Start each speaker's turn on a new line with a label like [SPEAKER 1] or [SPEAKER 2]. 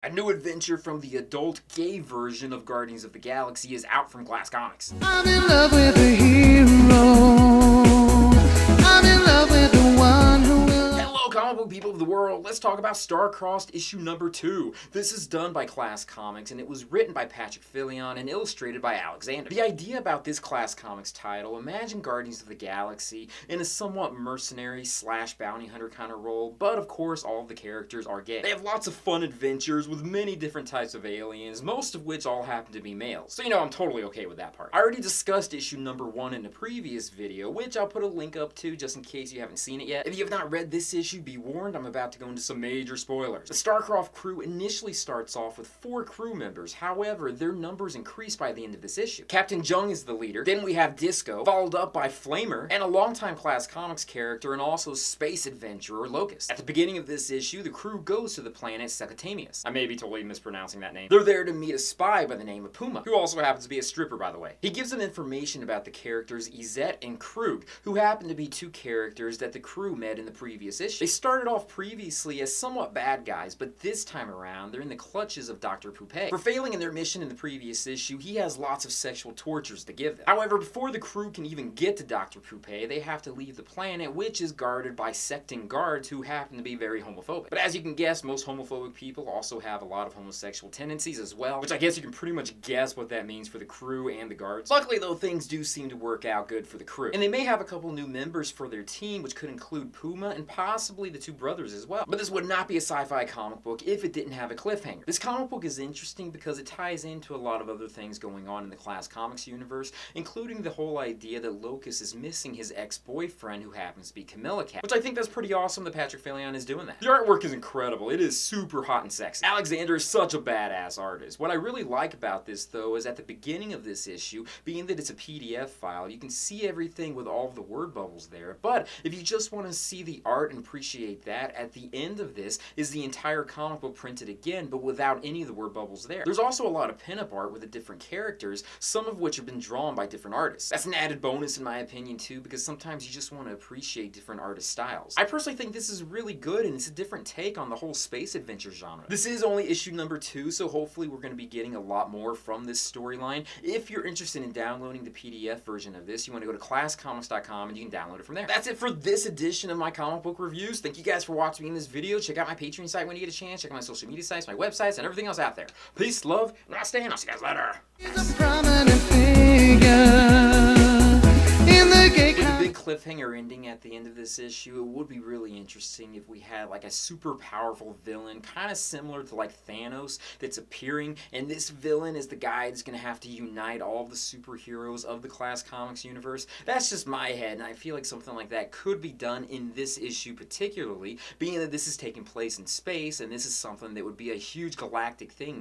[SPEAKER 1] A new adventure from the adult gay version of Guardians of the Galaxy is out from Glass Comics.
[SPEAKER 2] I'm in love with a hero. I'm in love with the one who will.
[SPEAKER 1] Hello, comic book people of the world. Let's talk about Star-Crossed issue number 2. This is done by Glass Comics, and it was written by Patrick Fillion and illustrated by Alexander. The idea about this Glass Comics title, imagine Guardians of the Galaxy in a somewhat mercenary slash bounty hunter kind of role, but of course all of the characters are gay. They have lots of fun adventures with many different types of aliens, most of which all happen to be males. So I'm totally okay with that part. I already discussed issue number 1 in a previous video, which I'll put a link up to just in case you haven't seen it yet. If you have not read this issue, be warned, I'm about to go into some major spoilers. The Starcroft crew initially starts off with 4 crew members, however, their numbers increase by the end of this issue. Captain Jung is the leader, then we have Disco, followed up by Flamer, and a longtime Glass Comics character and also space adventurer Locust. At the beginning of this issue, the crew goes to the planet Secotamius. I may be totally mispronouncing that name. They're there to meet a spy by the name of Puma, who also happens to be a stripper, by the way. He gives them information about the characters Izette and Krug, who happen to be 2 characters that the crew met in the previous issue. They started off previously as somewhat bad guys, but this time around, they're in the clutches of Dr. Poupée. For failing in their mission in the previous issue, he has lots of sexual tortures to give them. However, before the crew can even get to Dr. Poupée, they have to leave the planet, which is guarded by secting guards who happen to be very homophobic. But as you can guess, most homophobic people also have a lot of homosexual tendencies as well, which I guess you can pretty much guess what that means for the crew and the guards. Luckily though, things do seem to work out good for the crew. And they may have a couple new members for their team, which could include Puma and possibly the 2 brothers as well. But this would not be a sci-fi comic book if it didn't have a cliffhanger. This comic book is interesting because it ties into a lot of other things going on in the Glass Comics universe, including the whole idea that Locust is missing his ex-boyfriend who happens to be Camilla Cat, which I think that's pretty awesome that Patrick Fillion is doing that. The artwork is incredible. It is super hot and sexy. Alexander is such a badass artist. What I really like about this though is at the beginning of this issue, being that it's a PDF file, you can see everything with all of the word bubbles there, but if you just want to see the art and appreciate that, at the end of this is the entire comic book printed again, but without any of the word bubbles there. There's also a lot of pinup art with the different characters, some of which have been drawn by different artists. That's an added bonus in my opinion too, because sometimes you just want to appreciate different artist styles. I personally think this is really good, and it's a different take on the whole space adventure genre. This is only issue number 2, so hopefully we're going to be getting a lot more from this storyline. If you're interested in downloading the PDF version of this, you want to go to classcomics.com and you can download it from there. That's it for this edition of my comic book reviews. Thank you guys for watching me in this video. Check out my Patreon site when you get a chance. Check out my social media sites, my websites, and everything else out there. Peace, love, and I'll stay, and I'll see you guys later.
[SPEAKER 2] He's a prominent figure in the gay
[SPEAKER 1] With a big cliffhanger ending at the end of this issue, it would be really interesting if we had like a super powerful villain, kind of similar to like Thanos, that's appearing, and this villain is the guy that's going to have to unite all of the superheroes of the Glass Comics universe. That's just my head, and I feel like something like that could be done in this issue particularly, being that this is taking place in space, and this is something that would be a huge galactic thing